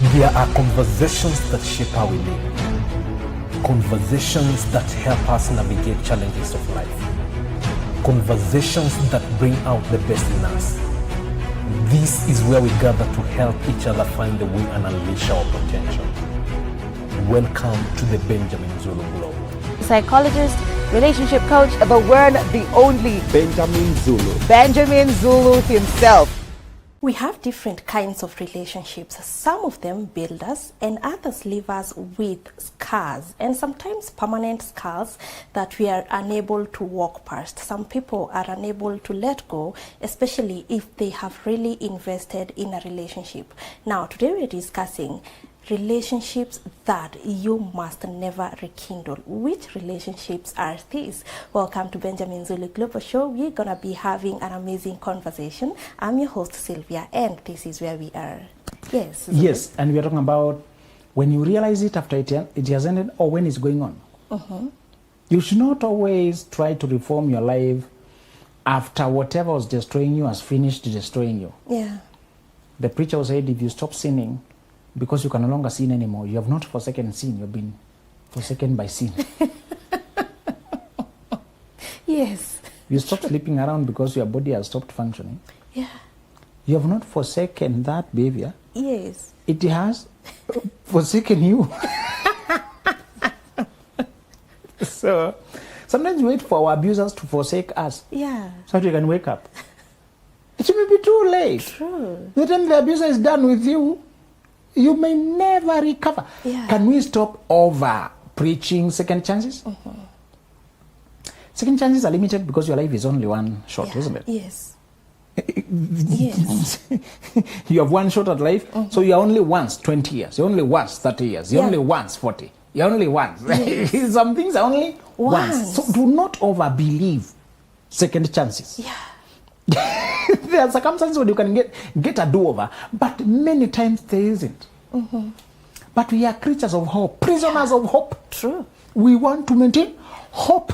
There are conversations that shape how we live. Conversations that help us navigate challenges of life. Conversations that bring out the best in us. This is where we gather to help each other find the way and unleash our potential. Welcome to the Benjamin Zulu Globe. Psychologist, relationship coach, the one, the only Benjamin Zulu. Benjamin Zulu himself. We have different kinds of relationships. Some of them build us and others leave us with scars, and sometimes permanent scars that we are unable to walk past. Some people are unable to let go, especially if they have really invested in a relationship. Now, today we're discussing relationships that you must never rekindle. Which relationships are these? Welcome to Benjamin Zulu Global Show. We're gonna be having an amazing conversation. I'm your host Sylvia, and this is where we are. Yes. Zulu. Yes, and we are talking about when you realize it after it has ended or when it's going on. You should not always try to reform your life after whatever was destroying you has finished destroying you. Yeah. The preacher said, if you stop sinning, because you can no longer sin anymore, you have not forsaken sin, you've been forsaken by sin. Yes. You stop sleeping around because your body has stopped functioning. Yeah. You have not forsaken that behavior. Yes. It has forsaken you. So sometimes we wait for our abusers to forsake us Yeah. so that we can wake up. It may be too late. True. The time the abuser is done with you, you may never recover. Yeah. Can we stop over preaching second chances? Second chances are limited because your life is only one shot, Yeah. isn't it? Yes. Yes. You have one shot at life, so you're only once 20 years, you're only once 30 years, you're Yeah. only once 40, you're only once. Some things are only once. So do not over believe second chances. Yeah. There are circumstances where you can get a do-over, but many times there isn't. But we are creatures of hope, prisoners of hope. True. We want to maintain hope.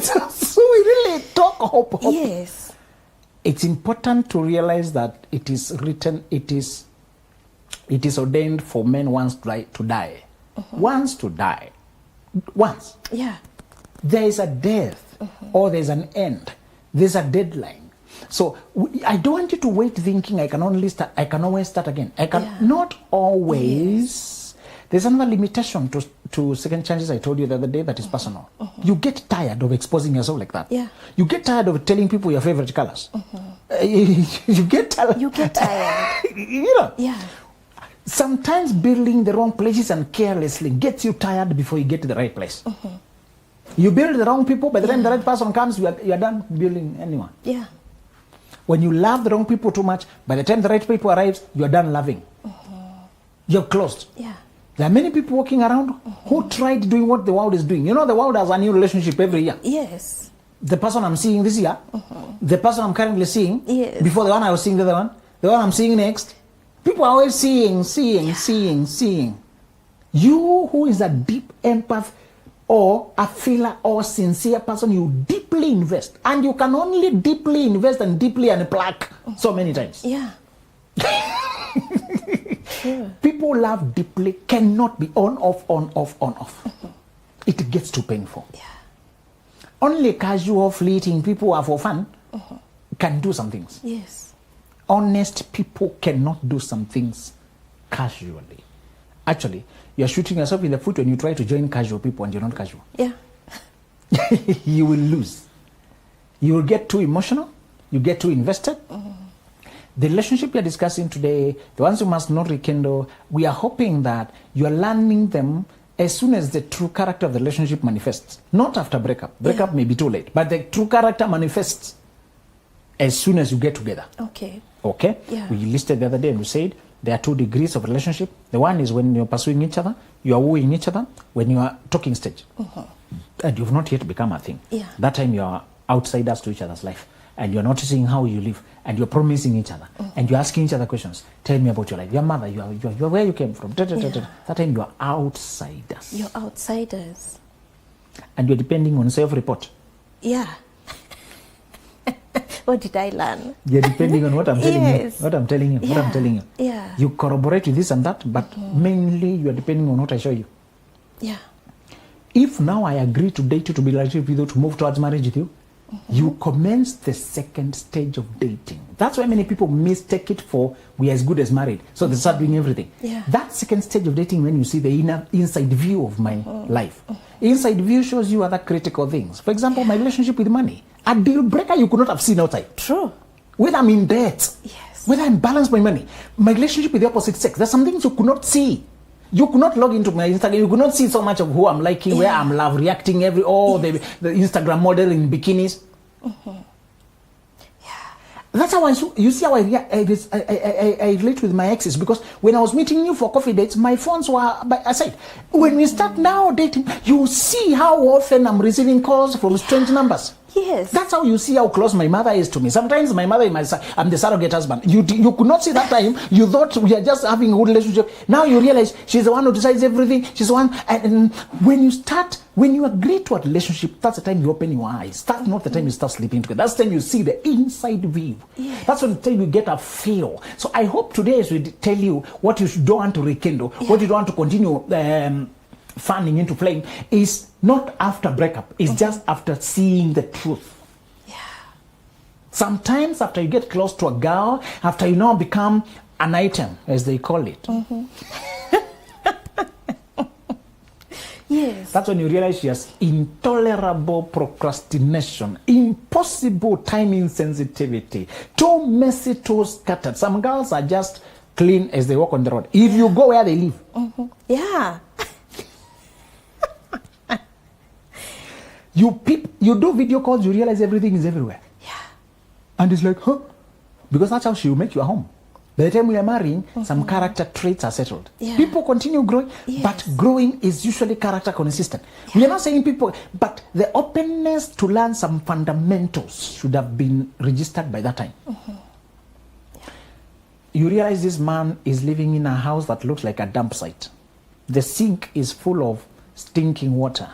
So we really talk hope. Yes. It's important to realize that it is written, it is ordained for men once to die. Once to die. Once. Yeah. There is a death or there's an end. There's a deadline. So I don't want you to wait thinking I can always start again. I can Yeah. not always. There's another limitation to second chances I told you the other day that is personal. You get tired of exposing yourself like that. Yeah. You get tired of telling people your favorite colors. You get tired. You get tired. You know. Yeah. Sometimes building the wrong places and carelessly gets you tired before you get to the right place. You build the wrong people, by the time the right person comes, you are done building anyone. Yeah. When you love the wrong people too much, by the time the right people arrives, you are done loving. You're closed. Yeah. There are many people walking around who tried doing what the world is doing. You know, the world has a new relationship every year. Yes. The person I'm seeing this year, the person I'm currently seeing, Yes. before the one I was seeing the other one, the one I'm seeing next. People are always seeing. You who is a deep empath or a feeler or sincere person, you deeply invest. And you can only deeply invest and deeply unplug so many times. Yeah. Sure. People love deeply cannot be on, off. It gets too painful. Yeah. Only casual, fleeting people who are for fun can do some things. Yes. Honest people cannot do some things casually. Actually, you're shooting yourself in the foot when you try to join casual people and you're not casual. Yeah. You will lose. You will get too emotional. You get too invested. The relationship we are discussing today, the ones you must not rekindle, we are hoping that you are learning them as soon as the true character of the relationship manifests. Not after breakup. Breakup may be too late. But the true character manifests as soon as you get together. Okay. Okay? Yeah. We listed the other day and we said there are 2 degrees of relationship. The one is when you're pursuing each other, you are wooing each other, when you are talking stage. And you've not yet become a thing. Yeah. That time you are outsiders to each other's life. And you're noticing how you live. And you're promising each other. And you're asking each other questions. Tell me about your life. Your mother, you are where you came from. That time you are outsiders. You're outsiders. And you're depending on self-report. Yeah. What did I learn? Yeah, depending on what I'm telling Yes. you. What I'm telling you. What I'm telling you. Yeah. You corroborate with this and that, but mainly you are depending on what I show you. Yeah. If now I agree to date you, to be relationship with you, to move towards marriage with you, you commence the second stage of dating. That's why many people mistake it for we are as good as married. So they start doing everything. Yeah. That second stage of dating, when you see the inside view of my life. Inside view shows you other critical things. For example, my relationship with money. A deal breaker you could not have seen outside. True. Whether I'm in debt, Yes. whether I'm balanced my money, my relationship with the opposite sex, there's some things you could not see. You could not log into my Instagram. You could not see so much of who I'm liking, where I'm love reacting, the Instagram model in bikinis. That's how you see how I relate with my exes, because when I was meeting you for coffee dates, my phones were by my side. When we start now dating, you see how often I'm receiving calls from strange numbers. Yes. That's how you see how close my mother is to me. Sometimes my mother is I'm the surrogate husband. You could not see that time. You thought we are just having a good relationship. Now you realize she's the one who decides everything. She's the one. And when you agree to a relationship, that's the time you open your eyes. That's not the time you start sleeping together. That's the time you see the inside view. Yes. That's when the time you get a feel. So I hope today as we tell you what you don't want to rekindle, what you don't want to continue fanning into flame, is not after breakup. It's just after seeing the truth. Yeah. Sometimes after you get close to a girl, after you now become an item, as they call it. Yes. That's when you realize she has intolerable procrastination, impossible time insensitivity, too messy, too scattered. Some girls are just clean as they walk on the road. If you go where they live. Yeah. You do video calls, you realize everything is everywhere. Yeah. And it's like, huh? Because that's how she will make you a home. By the time we are marrying, some character traits are settled. Yeah. People continue growing, Yes. but growing is usually character consistent. We are not saying people, but the openness to learn some fundamentals should have been registered by that time. You realize this man is living in a house that looks like a dump site. The sink is full of stinking water.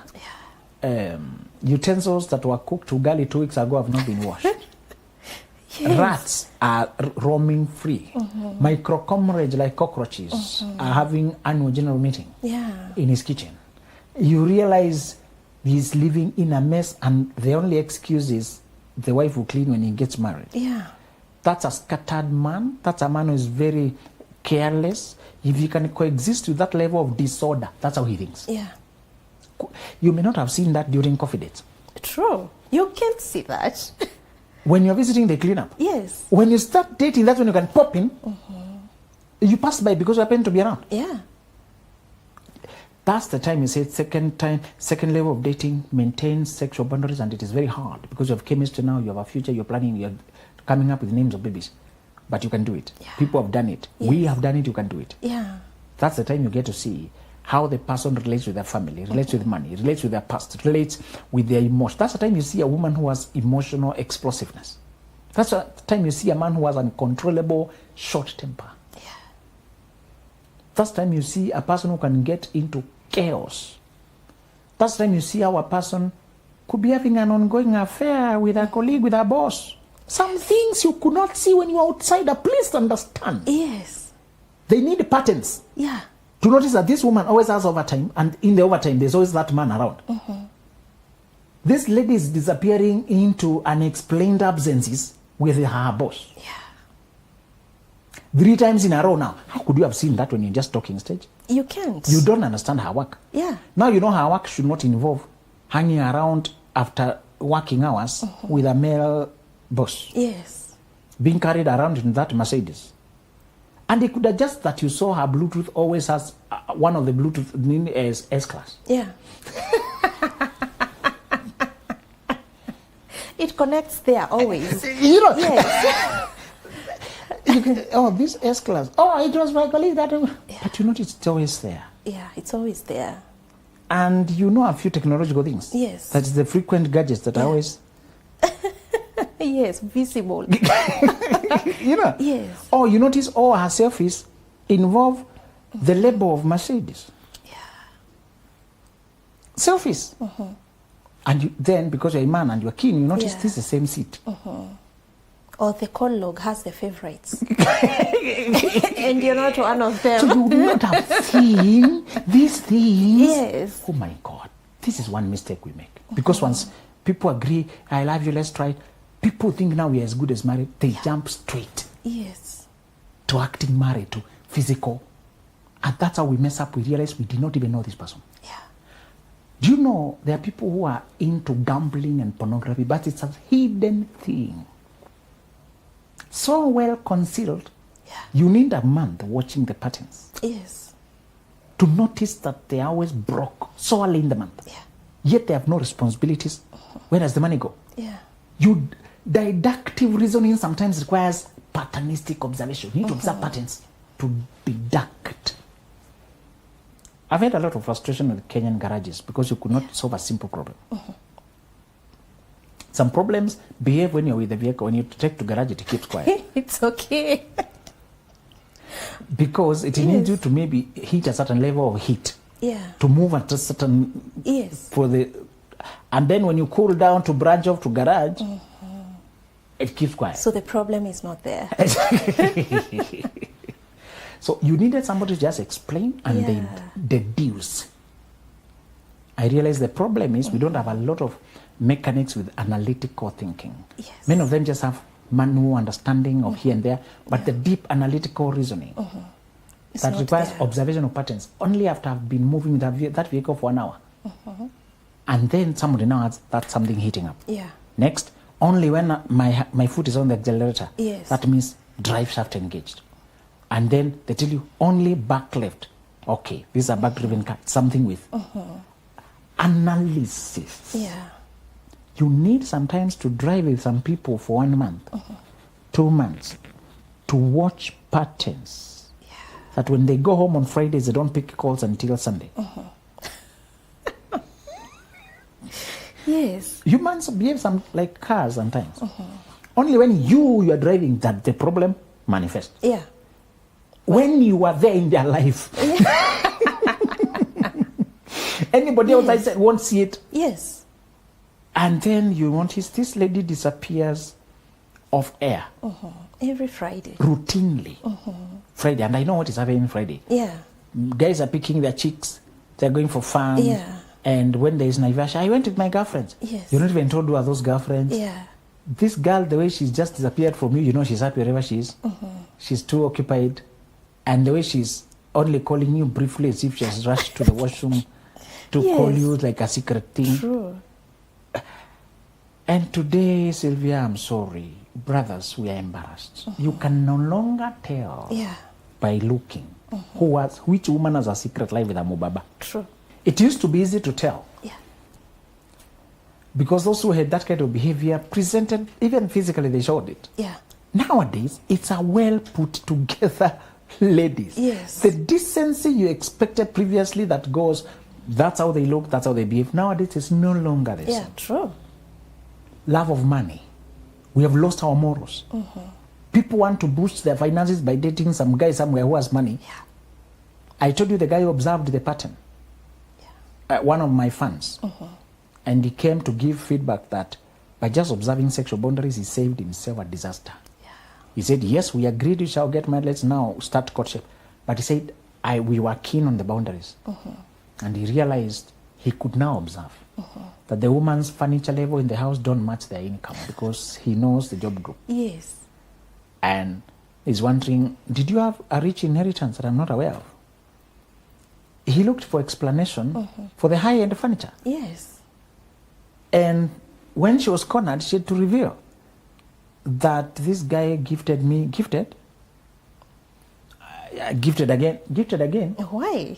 Utensils that were cooked ugali 2 weeks ago have not been washed. Yes. Rats are roaming free. Micro-comrades like cockroaches are having annual general meeting in his kitchen. You realize he's living in a mess, and the only excuse is the wife will clean when he gets married. Yeah. That's a scattered man. That's a man who is very careless. If you can coexist with that level of disorder, that's how he thinks. Yeah. You may not have seen that during coffee dates. True. You can't see that. When you're visiting, they clean up. Yes. When you start dating, that's when you can pop in. You pass by because you happen to be around. Yeah. That's the time you say second level of dating, maintain sexual boundaries, and it is very hard because you have chemistry now, you have a future, you're planning, you're coming up with names of babies. But you can do it. Yeah. People have done it. We have done it, you can do it. Yeah. That's the time you get to see how the person relates with their family, relates with money, relates with their past, relates with their emotion. That's the time you see a woman who has emotional explosiveness. That's the time you see a man who has uncontrollable short temper. Yeah. That's the time you see a person who can get into chaos. That's the time you see how a person could be having an ongoing affair with a colleague, with a boss. Some things you could not see when you're outsider. Please understand. Yes. They need patterns. Yeah. To notice that this woman always has overtime, and in the overtime, there's always that man around. This lady is disappearing into unexplained absences with her boss. Yeah. 3 times in a row now. How could you have seen that when you're just talking stage? You can't. You don't understand her work. Yeah. Now you know her work should not involve hanging around after working hours with a male boss, Yes. being carried around in that Mercedes. And it could adjust that you saw her Bluetooth always has one of the Bluetooth as S-Class. Yeah. It connects there always. You know, Yes. this S-Class. Oh, it was my colleague that. But you notice it's always there. Yeah, it's always there. And you know a few technological things. Yes. That's the frequent gadgets that are always. Yes, visible. You know. Yes. Oh, you notice all her selfies involve the label of Mercedes. Yeah. Selfies. And then, because you're a man and you're keen, you notice Yeah. this is the same seat. Or the call log has the favorites. And you're not one of them. So you do not have seen these things. Yes. Oh my God. This is one mistake we make. Because once people agree, I love you, let's try it. People think now we are as good as married. They jump straight Yes. to acting married, to physical. And that's how we mess up. We realize we did not even know this person. Yeah. Do you know there are people who are into gambling and pornography, but it's a hidden thing. So well concealed. Yeah. You need a month watching the patterns Yes. to notice that they are always broke so early in the month. Yeah. Yet they have no responsibilities. Where does the money go? Yeah. Deductive reasoning sometimes requires patternistic observation. You need to observe patterns to deduct. I've had a lot of frustration with Kenyan garages because you could not solve a simple problem. Some problems behave when you're with the vehicle. When you take to garage, it keeps quiet. It's okay. Because it needs you to maybe hit a certain level of heat. Yeah. To move at a certain... Yes. And then when you cool down to branch off to garage, it keeps quiet. So the problem is not there. So you needed somebody to just explain and they deduce. I realize the problem is we don't have a lot of mechanics with analytical thinking. Yes. Many of them just have manual understanding of here and there, but the deep analytical reasoning that requires observation of patterns only after I've been moving that vehicle for 1 hour. And then somebody now has that's something heating up. Yeah. Next, only when my foot is on the accelerator, Yes. that means drive shaft engaged. And then they tell you only back left. Okay, this is a back-driven car. Something with analysis. Yeah. You need sometimes to drive with some people for 1 month, 2 months, to watch patterns. Yeah. That when they go home on Fridays, they don't pick calls until Sunday. Yes. Humans behave some like cars sometimes. Only when you are driving that the problem manifests. Yeah. When you are there in their life. Anybody else I said won't see it. Yes. And then you notice this lady disappears off air Every Friday. routinely. Friday, and I know what is happening Friday. Yeah. Guys are picking their chicks, they're going for fun. Yeah. And when there is Naivasha, I went with my girlfriends. Yes. You're not even told who are those girlfriends. Yeah. This girl, the way she's just disappeared from you, you know she's happy wherever she is. She's too occupied. And the way she's only calling you briefly as if she has rushed to the washroom to call you like a secret thing. True. And today, Sylvia, I'm sorry. Brothers, we are embarrassed. You can no longer tell Yeah. by looking which woman has a secret life with a mubaba. True. It used to be easy to tell. Yeah. Because those who had that kind of behavior presented, even physically, they showed it. Yeah. Nowadays, it's a well put together ladies. Yes. The decency you expected previously that goes, that's how they look, that's how they behave. Nowadays, it's no longer the Yeah. same. True. Love of money. We have lost our morals. People want to boost their finances by dating some guy somewhere who has money. Yeah. I told you the guy who observed the pattern. One of my fans. And he came to give feedback that by just observing sexual boundaries, he saved himself a disaster. Yeah. He said, yes, we agreed we shall get married, let's now start courtship. But he said, we were keen on the boundaries. And he realized he could now observe that the woman's furniture level in the house don't match their income because he knows the job group. Yes. And he's wondering, did you have a rich inheritance that I'm not aware of? He looked for explanation for the high-end furniture. Yes. And when she was cornered, she had to reveal that this guy gifted again, Why?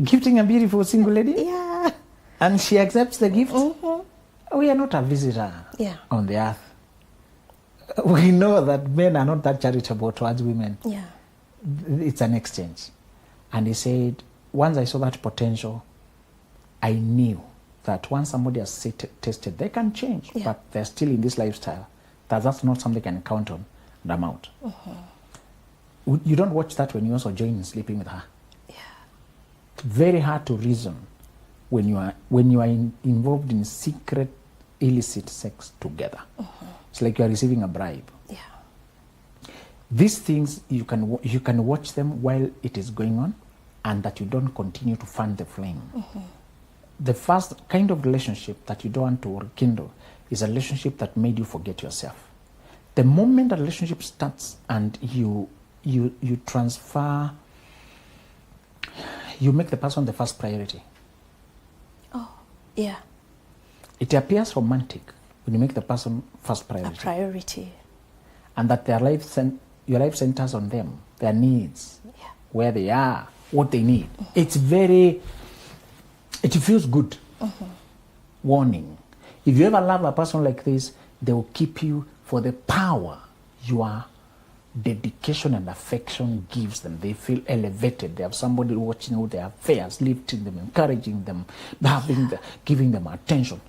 gifting a beautiful single lady, Yeah. and she accepts the gift. We are not a visitor on the earth. We know that men are not that charitable towards women. Yeah. It's an exchange. And he said, once I saw that potential, I knew that once somebody has tested, they can change, but they're still in this lifestyle. That's not something they can count on, and I'm out. You don't watch that when you also join in sleeping with her. Yeah. Very hard to reason when you are involved in secret illicit sex together. It's like you are receiving a bribe. Yeah. These things, you can watch them while it is going on, and that you don't continue to fan the flame. The first kind of relationship that you don't want to rekindle is a relationship that made you forget yourself. The moment a relationship starts and you transfer, you make the person the first priority. Oh, yeah. It appears romantic when you make the person first priority. A priority. And that your life centers on them, their needs, Yeah. where they are, what they need. It feels good. Warning. If you ever love a person like this, they will keep you for the power your dedication and affection gives them. They feel elevated. They have somebody watching out their affairs, lifting them, encouraging them, giving them attention.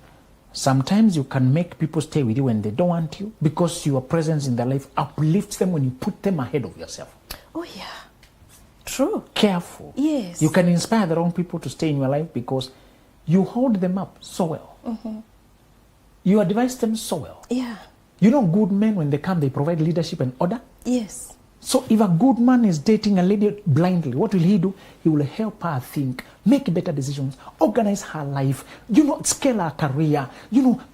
Sometimes you can make people stay with you when they don't want you, because your presence in their life uplifts them when you put them ahead of yourself. Oh, yeah. True. Careful. Yes. You can inspire the wrong people to stay in your life because you hold them up so well. You advise them so well. Yeah. You know, good men, when they come, they provide leadership and order. Yes. So if a good man is dating a lady blindly, what will he do? He will help her think, make better decisions, organize her life, scale her career,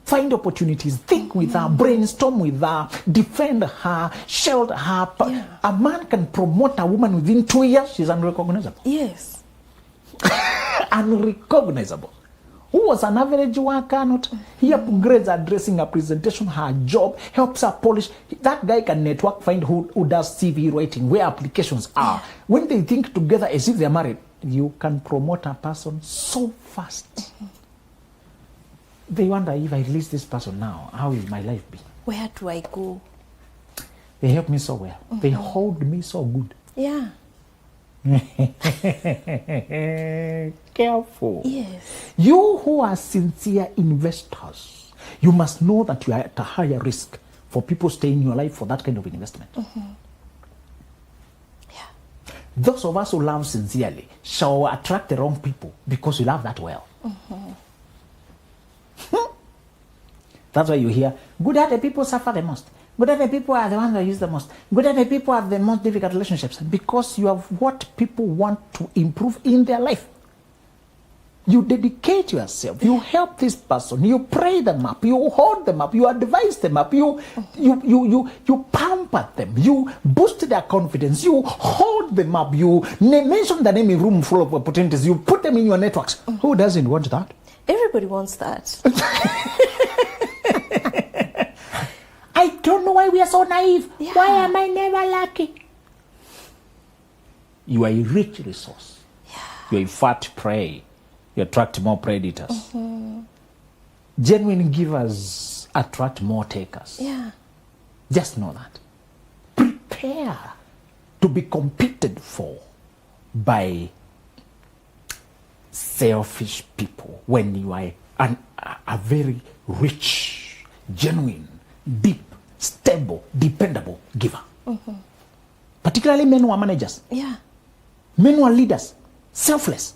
find opportunities, think with her, brainstorm with her, defend her, shield her. Yeah. A man can promote a woman within 2 years, she's unrecognizable. Yes. Unrecognizable. Who was an average worker, not he upgrades her dressing, her presentation, her job, helps her polish. That guy can network, find who does CV writing, where applications are. Yeah. When they think together as if they're married, you can promote a person so fast. They wonder, if I release this person now, how will my life be? Where do I go? They help me so well. They hold me so good. Yeah. Careful. Yes. You who are sincere investors, you must know that you are at a higher risk for people staying in your life for that kind of investment. Yeah. Those of us who love sincerely shall attract the wrong people because we love that well. That's why you hear, good-hearted people suffer the most. Good-hearted people are the ones that use the most. Good-hearted people have the most difficult relationships because you have what people want to improve in their life. You dedicate yourself. You help this person. You pray them up. You hold them up. You advise them up. You pamper them. You boost their confidence. You hold them up. You mention the name in a room full of opportunities. You put them in your networks. Who doesn't want that? Everybody wants that. I don't know why we are so naive. Yeah. Why am I never lucky? You are a rich resource. Yeah. You are a fat prey. You attract more predators. Genuine givers attract more takers. Yeah. Just know that. Prepare to be competed for by selfish people when you are a very rich, genuine, deep, stable, dependable giver. Particularly men who are managers. Yeah. Men who are leaders. Selfless.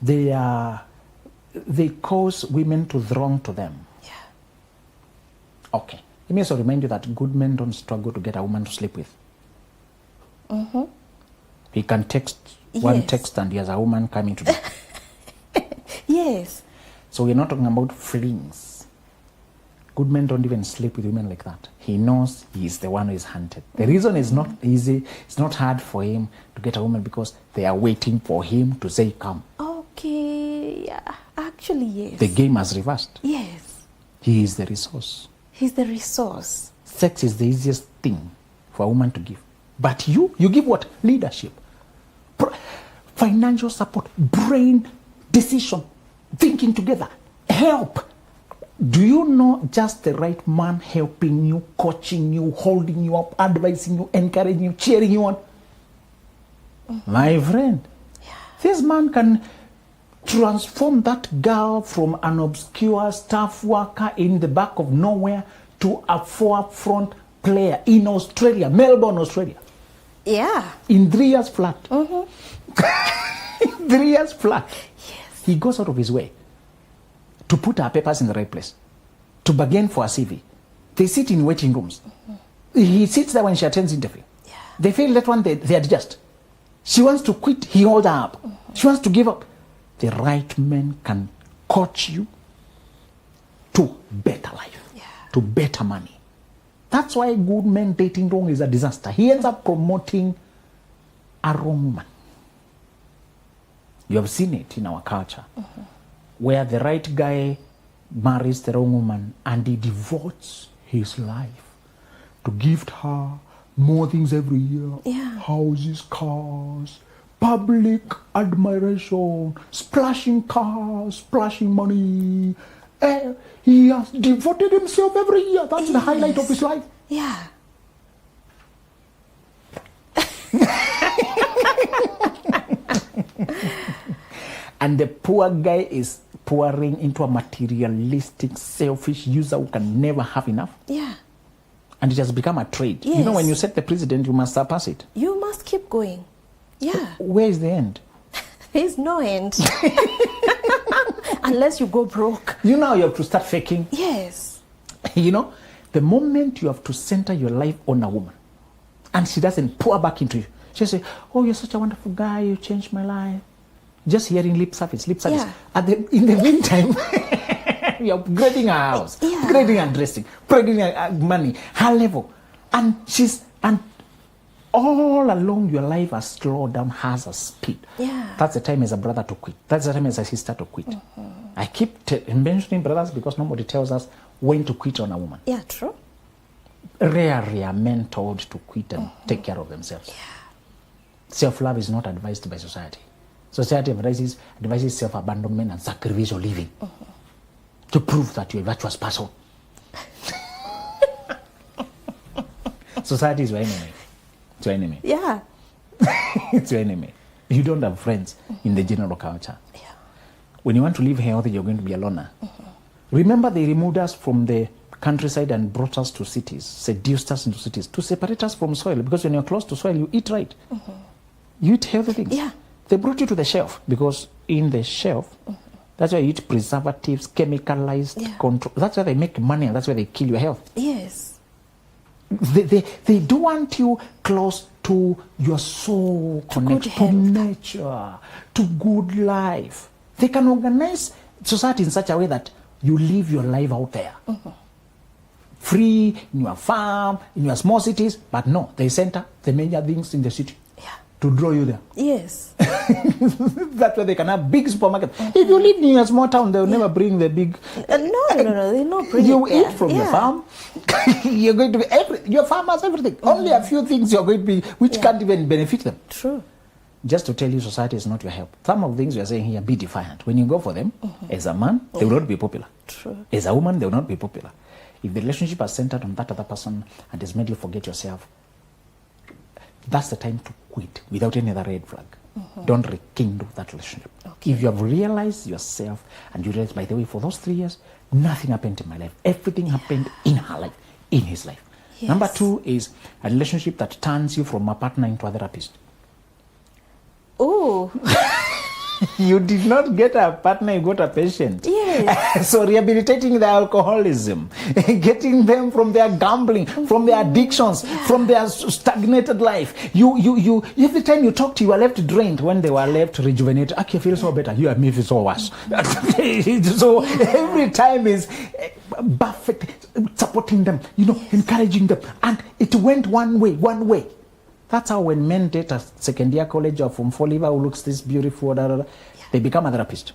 They cause women to throng to them. Yeah. Okay. Let me also remind you that good men don't struggle to get a woman to sleep with. He can text one Yes. text and he has a woman coming to them. Yes. So we're not talking about flings. Good men don't even sleep with women like that. He knows he is the one who is hunted. The reason is not easy, it's not hard for him to get a woman because they are waiting for him to say come. Okay. Yeah. Actually, yes. The game has reversed. Yes. He is the resource. He's the resource. Sex is the easiest thing for a woman to give. But you give what? Leadership. Financial support. Brain decision. Thinking together. Help. Do you know just the right man helping you, coaching you, holding you up, advising you, encouraging you, cheering you on? My friend, this man can transform that girl from an obscure staff worker in the back of nowhere to a forefront player in Australia, Melbourne, Australia. Yeah. In 3 years flat. 3 years flat. Yes. He goes out of his way to put her papers in the right place, to bargain for a CV. They sit in waiting rooms. He sits there when she attends interview. Yeah. They fail that one, they adjust. She wants to quit, he holds her up. She wants to give up. The right man can coach you to better life, to better money. That's why good men dating wrong is a disaster. He ends up promoting a wrong woman. You have seen it in our culture, where the right guy marries the wrong woman and he devotes his life to gift her more things every year. Yeah. Houses, cars, public admiration, splashing cars, splashing money. He has devoted himself every year. That's the highlight of his life. Yeah. And the poor guy is pouring into a materialistic, selfish user who can never have enough. Yeah. And it has become a trade. Yes. You know, when you set the precedent, you must surpass it. You must keep going. Yeah. Where is the end? There's no end. Unless you go broke. You know, you have to start faking. Yes. You know, the moment you have to center your life on a woman and she doesn't pour back into you, she'll say, oh, you're such a wonderful guy, you changed my life. Just hearing lip service. Yeah. In the meantime, you're upgrading her house, upgrading her dressing, upgrading her money, her level. And all along your life has slowed down, has a speed. Yeah. That's the time as a brother to quit. That's the time as a sister to quit. I keep mentioning brothers because nobody tells us when to quit on a woman. Yeah, true. Rarely are men told to quit and take care of themselves. Yeah. Self-love is not advised by society. Society advises self-abandonment and sacrificial living to prove that you're a virtuous person. Society is your enemy. It's your enemy. Yeah. It's your enemy. You don't have friends in the general culture. Yeah. When you want to live healthy, you're going to be a loner. Remember, they removed us from the countryside and brought us to cities, seduced us into cities, to separate us from soil. Because when you're close to soil, you eat right. You eat healthy things. Yeah. They brought you to the shelf, because in the shelf, that's where you eat preservatives, chemicalized control. That's where they make money, and that's where they kill your health. Yes. They do want you close to your soul, connected to nature, to good life. They can organize society in such a way that you live your life out there. Free, in your farm, in your small cities, but no, they center the major things in the city. To draw you there. Yes. That's why they can have big supermarket. If you live in a small town, they'll never bring the big. No, they're not bringing. You eat from the farm. You're going to be your farm has everything. Only a few things you're going to be, which can't even benefit them. True. Just to tell you, society is not your help. Some of the things we are saying here, be defiant. When you go for them, as a man, they will not be popular. True. As a woman, they will not be popular. If the relationship is centered on that other person and has made you forget yourself, that's the time to quit without any other red flag. Don't rekindle that relationship. Okay. If you have realized yourself and you realize, by the way, for those 3 years, nothing happened in my life. Everything happened in her life, in his life. Yes. Number 2 is a relationship that turns you from a partner into a therapist. Oh. You did not get a partner, you got a patient. Yes. So rehabilitating the alcoholism, getting them from their gambling, from their addictions, from their stagnated life. You every time you talk to you are left drained when they were left rejuvenated. Okay, I feel so better. You and me feel so worse. So every time is buffet, supporting them, encouraging them. And it went one way. That's how when men date a second year college or from Fall Liver who looks this beautiful, they become a therapist.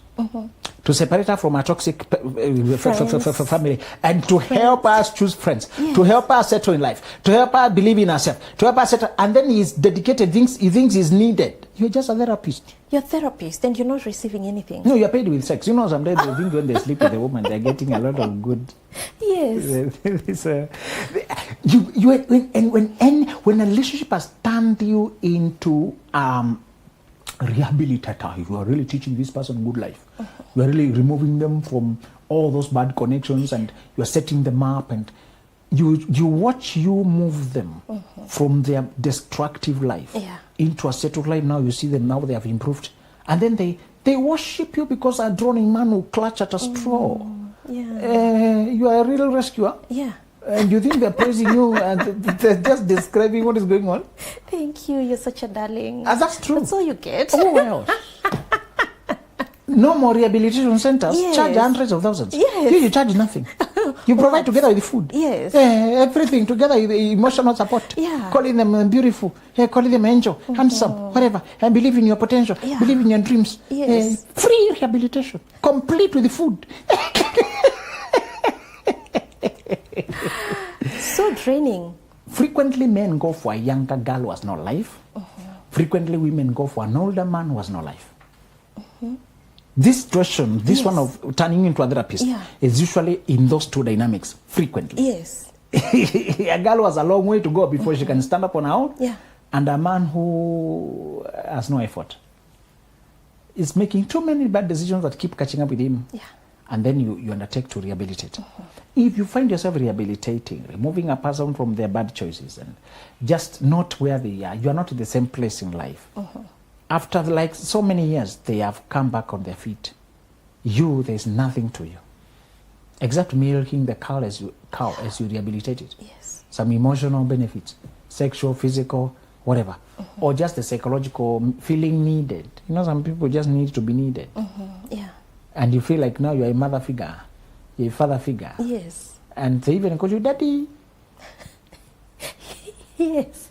To separate her from a toxic family and to help us choose friends, to help her settle in life, to help her believe in herself, to help her settle. And then he's dedicated things he thinks is needed. You're just a therapist. You're a therapist and you're not receiving anything. No, you're paid with sex. Sometimes they think when they sleep with a woman, they're getting a lot of good. Yes. When a relationship has turned you into rehabilitator, you are really teaching this person good life. You are really removing them from all those bad connections, and you are setting them up, and you watch you move them from their destructive life into a settled life. Now you see them, now they have improved, And then they worship you because a drowning man will clutch at a straw. Yeah. You are a real rescuer. Yeah. And you think they're praising you and they're just describing what is going on? Thank you. You're such a darling. That's true. That's all you get. Oh, well. No more rehabilitation centers. Yes. Charge hundreds of thousands. Yes. You charge nothing. You provide together with the food. Yes. Everything together with the emotional support. Yeah. Calling them beautiful. Calling them angel, handsome, whatever. And believe in your potential. Yeah. Believe in your dreams. Yes. Free rehabilitation. Complete with the food. So draining. Frequently men go for a younger girl who has no life. Frequently women go for an older man who has no life. This situation, this one of turning into a therapist, is usually in those two dynamics, frequently. Yes. A girl who has a long way to go before she can stand up on her own, Yeah. and a man who has no effort is making too many bad decisions that keep catching up with him. Yeah. And then you undertake to rehabilitate. If you find yourself rehabilitating, removing a person from their bad choices and just not where they are, you are not in the same place in life. After like so many years, they have come back on their feet. There's nothing to you. Except milking the cow as you rehabilitate it. Yes. Some emotional benefits, sexual, physical, whatever. Or just the psychological feeling needed. You know, some people just need to be needed. Yeah. And you feel like now you're a mother figure, you're a father figure. Yes. And they even call you daddy. Yes.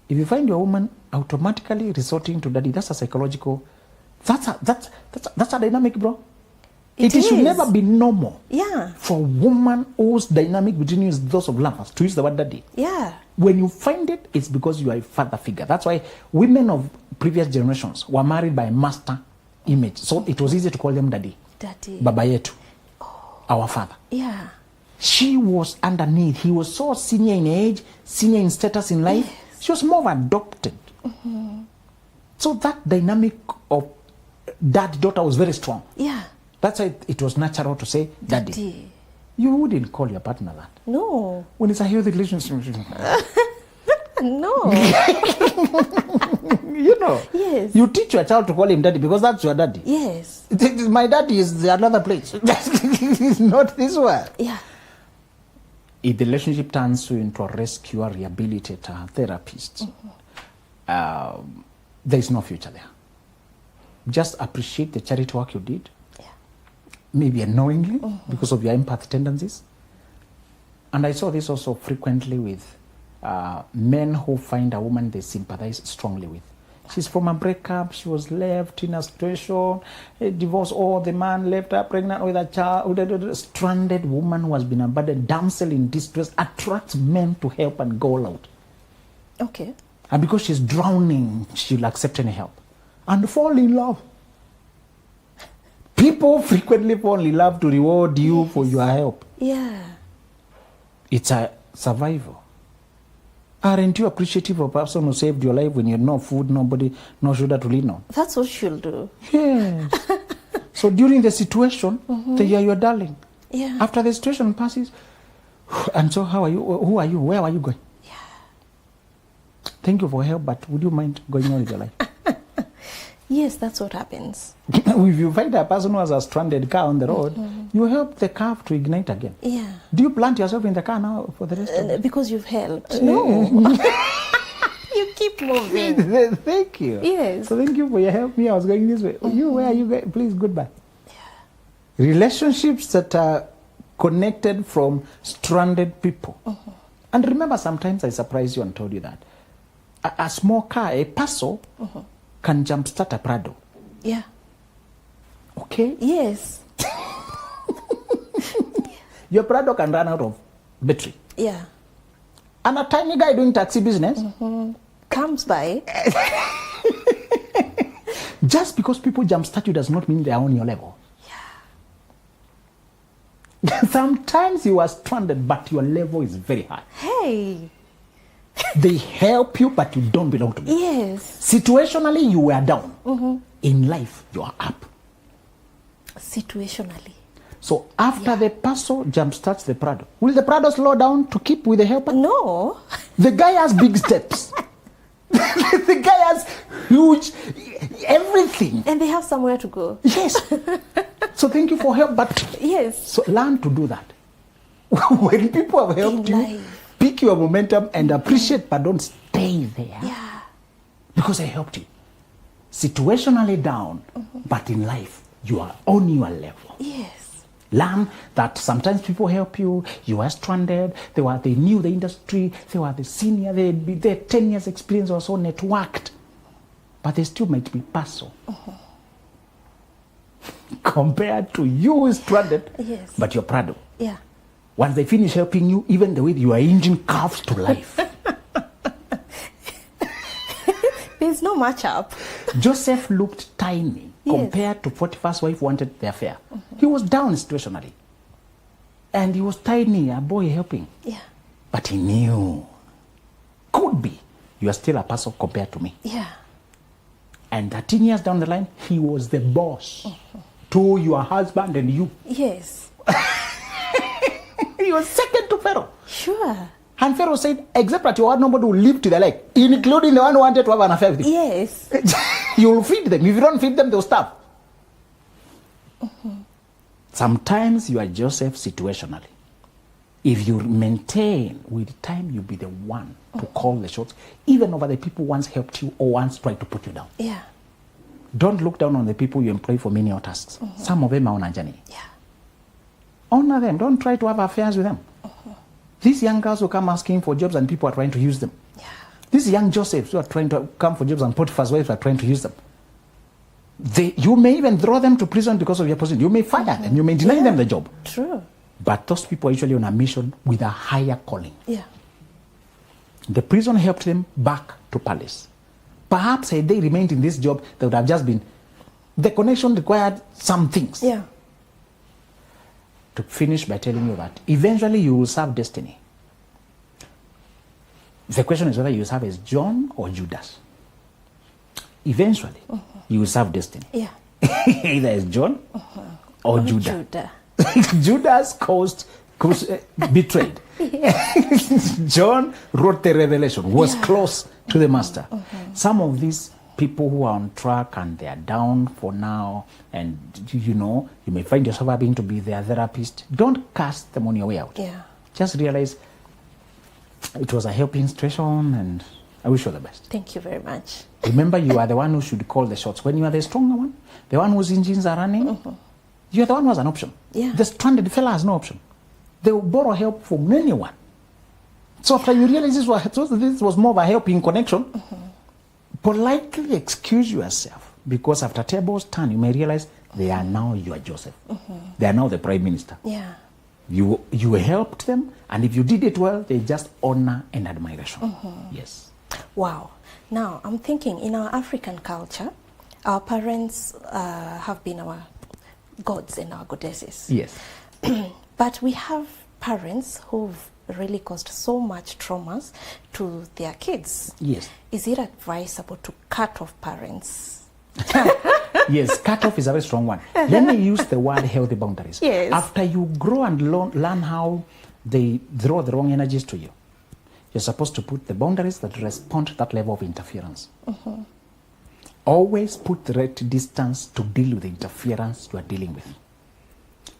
If you find your woman automatically resorting to daddy, that's a psychological, that's a dynamic, bro. It should never be normal. Yeah. For a woman whose dynamic between you is those of lovers to use the word daddy. Yeah. When you find it, it's because you are a father figure. That's why women of previous generations were married by a master image. So it was easy to call them daddy. Daddy. Baba yetu. Our father. Yeah. She was underneath. He was so senior in age, senior in status in life. Yes. She was more of adopted. So that dynamic of dad-daughter was very strong. Yeah. That's why it was natural to say daddy. Daddy. You wouldn't call your partner that. No. When it's a healthy relationship. No. You know. Yes. You teach your child to call him daddy because that's your daddy. Yes. My daddy is another place. It's not this one. Yeah. If the relationship turns you into a rescuer, rehabilitator, therapist, there is no future there. Just appreciate the charity work you did. Yeah. Maybe unknowingly because of your empath tendencies. And I saw this also frequently with men who find a woman they sympathize strongly with. She's from a breakup, she was left in a situation, a divorce, or the man left her pregnant with a child, a stranded woman who has been abandoned, damsel in distress, attracts men to help and go out. Okay. And because she's drowning, she'll accept any help and fall in love. People frequently fall in love to reward you for your help. Yeah. It's a survival. Aren't you appreciative of a person who saved your life when you had no food, nobody, no shoulder to lean on? That's what she'll do. Yes. So during the situation, they are your darling. Yeah. After the situation passes, and so how are you? Who are you? Where are you going? Yeah. Thank you for help, but would you mind going on with your life? Yes, that's what happens. If you find a person who has a stranded car on the road, you help the car to ignite again. Yeah. Do you plant yourself in the car now for the rest of it? Because you've helped. No. You keep moving. Thank you. Yes. So thank you for your help. Me, I was going this way. You, where are you going? Please, goodbye. Yeah. Relationships that are connected from stranded people. And remember, sometimes I surprised you and told you that. A small car, a Paso, can jumpstart a Prado. Yeah. Okay? Yes. Your Prado can run out of battery. Yeah. And a tiny guy doing taxi business Comes by. just because people jumpstart you does not mean they are on your level. Yeah. Sometimes you are stranded, but your level is very high. Hey. They help you, but you don't belong to me. Yes. Situationally, you were down. In life, you are up. Situationally. So after the Paso jumpstarts the Prado, will the Prado slow down to keep with the helper? No. The guy has big steps. The guy has huge, everything. And they have somewhere to go. Yes. So thank you for help, but Yes. so learn to do that. When people have helped you, life. pick your momentum and appreciate, but don't stay there. Yeah. Because they helped you. Situationally down, but in life, you are on your level. Yes. Learn that sometimes people help you, you are stranded, they knew the industry, they were the senior, they had 10 years experience or so networked, but they still might be parcel. Compared to you who is stranded, Yes. but you're proud of. Yeah. Once they finish helping you, even the way your engine curves to life. There's no matchup. Joseph looked tiny compared to Potiphar's wife wanted the affair. He was down situationally. And he was tiny, a boy helping. Yeah. But he knew, could be, you are still a person compared to me. Yeah. And 13 years down the line, he was the boss to your husband and you. Yes. He was second to Pharaoh. Sure. And Pharaoh said, except that your nobody will live to the leg, including the one who wanted to have an affair with you. Yes. You will feed them. If you don't feed them, they'll starve. Sometimes you are Joseph situationally. If you maintain, with time you'll be the one to call the shots, even over the people who once helped you or once tried to put you down. Yeah. Don't look down on the people you employ for menial tasks. Some of them are on a journey. Yeah. Honor them. Don't try to have affairs with them. These young girls who come asking for jobs and people are trying to use them. Yeah. These young Josephs who are trying to come for jobs and Potiphar's wives are trying to use them. You may even throw them to prison because of your position. You may fire them. You may deny them the job. True. But those people are usually on a mission with a higher calling. Yeah. The prison helped them back to palace. Perhaps had they remained in this job, they would have just been... The connection required some things. Yeah. To finish by telling you that eventually you will serve destiny. The question is whether you serve as John or Judas. Eventually, you will serve destiny. Yeah. Either as John or Judah. Judah. Judas betrayed. John wrote the revelation, was close to the master. Some of these people who are on track and they are down for now, and you may find yourself having to be their therapist. Don't cast them on your way out. Yeah. Just realize it was a helping situation, and I wish you the best. Thank you very much. Remember, you are the one who should call the shots. When you are the stronger one, the one whose engines are running, you are the one who has an option. Yeah. The stranded fella has no option. They will borrow help from anyone. So after you realize this was more of a helping connection, politely excuse yourself, because after tables turn, you may realize they are now your Joseph. They are now the prime minister. Yeah. You helped them, and if you did it well, they just honor and admiration. Yes. Wow. Now, I'm thinking in our African culture, our parents have been our gods and our goddesses. Yes. But we have parents who've really caused so much traumas to their kids. Yes. Is it advisable to cut off parents? Yes, cut off is a very strong one. Let me use the word healthy boundaries. Yes. After you grow and learn how they throw the wrong energies to you, you're supposed to put the boundaries that respond to that level of interference. Always put the right distance to deal with the interference you are dealing with.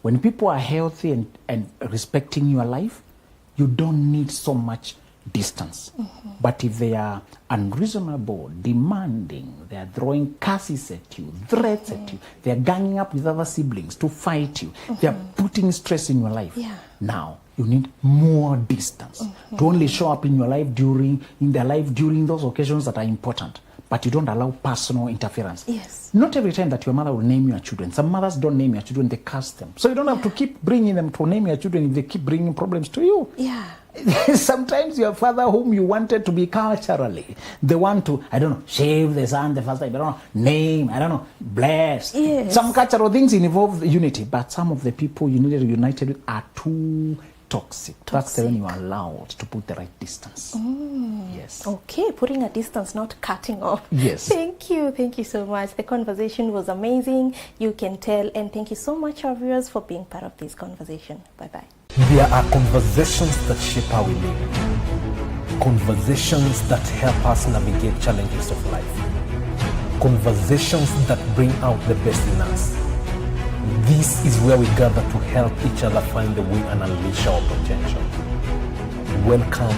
When people are healthy and respecting your life, you don't need so much distance. But if they are unreasonable, demanding, they are throwing curses at you, threats at you, they are ganging up with other siblings to fight you, they are putting stress in your life. Yeah. Now, you need more distance to only show up in their life during those occasions that are important. But you don't allow personal interference. Yes. Not every time that your mother will name your children. Some mothers don't name your children, they curse them. So you don't have to keep bringing them to name your children if they keep bringing problems to you. Yeah. Sometimes your father, whom you wanted to be culturally, they want to, shave the son the first time, name, bless. Yes. Some cultural things involve unity, but some of the people you needed to be united with are too toxic. That's when you are allowed to put the right distance. Yes. Okay, putting a distance, not cutting off. Yes. Thank you so much. The conversation was amazing. You can tell, and thank you so much, our viewers, for being part of this conversation. Bye-bye. There are conversations that shape how we live. Conversations that help us navigate challenges of life. conversations that bring out the best in us. This is where we gather to help each other find the way and unleash our potential. Welcome